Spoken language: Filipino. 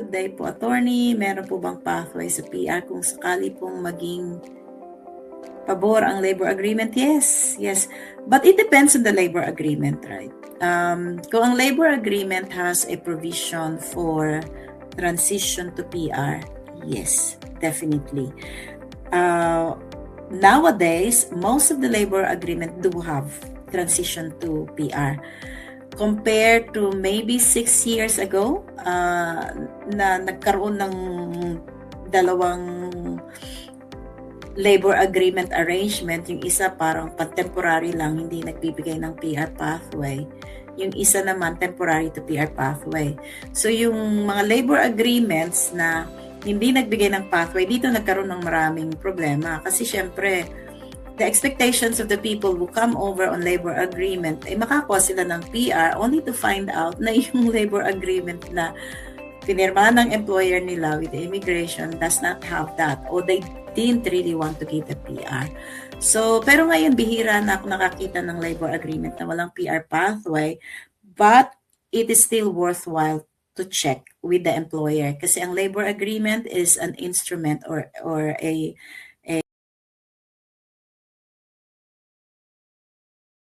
good day po, attorney. Meron po bang pathway sa PR kung sakali pong maging pabor ang labor agreement? Yes. But it depends on the labor agreement, right? Kung ang labor agreement has a provision for transition to PR, yes, definitely. Nowadays, most of the labor agreement do have transition to PR. Compared to maybe 6 years ago, na nagkaroon ng dalawang labor agreement arrangement. Yung isa parang temporary lang, hindi nagbibigay ng PR pathway. Yung isa naman temporary to PR pathway. So yung mga labor agreements na hindi nagbigay ng pathway, dito nagkaroon ng maraming problema. Kasi syempre, the expectations of the people who come over on labor agreement ay makakuha sila ng PR only to find out na yung labor agreement na pinirma ng employer nila with the immigration does not have that, or they didn't really want to give the PR. So, pero ngayon bihira na ako nakakita ng labor agreement na walang PR pathway, but it is still worthwhile to check with the employer kasi ang labor agreement is an instrument or a